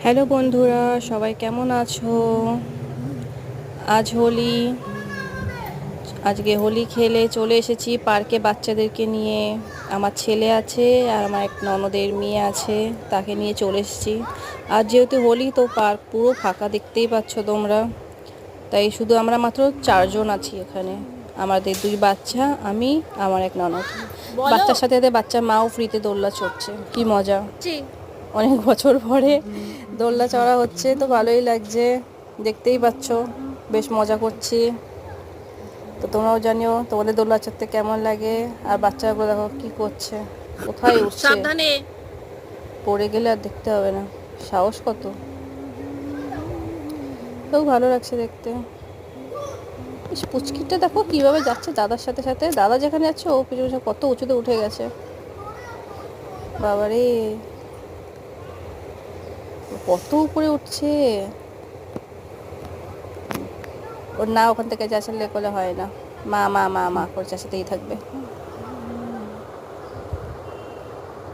Hello বন্ধুরা, সবাই কেমন আছো? আজ হোলি। আজকে হোলি খেলে চলে এসেছি পার্কে বাচ্চাদেরকে নিয়ে। আমার ছেলে আছে আর আমার এক ননদের মেয়ে আছে, তাকে নিয়ে চলে এসেছি। আর যেহেতু হোলি, তো পার্ক পুরো ফাঁকা, দেখতেই পাচ্ছ তোমরা। তাই শুধু আমরা মাত্র 4জন আছি এখানে। আমাদের 2 বাচ্চা, আমি, আমার এক ননদ। বাচ্চার সাথে সাথে বাচ্চার মাও ফ্রিতে দোলনা চড়ছে, কি মজা! অনেক বছর পরে দোলনা চড়া হচ্ছে, তো ভালোই লাগছে। দেখতেই পাচ্ছ, বেশ মজা করছি। তো তোমরাও জানিও তোমাদের দোলনা চড়তে কেমন লাগে। আর বাচ্চাগুলো দেখো কি করছে, কোথায় উঠছে। সাবধানে। পড়ে গেলে আর দেখতে হবে না, সাহস কত! তো ভালো লাগছে দেখতে। ইস, পুচকিটা দেখো কিভাবে যাচ্ছে দাদার সাথে সাথে। দাদা যেখানে যাচ্ছে ও পিছনে পিছনে কত উঁচুতে উঠে গেছে, বাবারে কত উপরে উঠছে। ওর না ওখান থেকে চেঁচালে করলে হয় না, মা মা মা মা করে চেঁচাতেই থাকবে।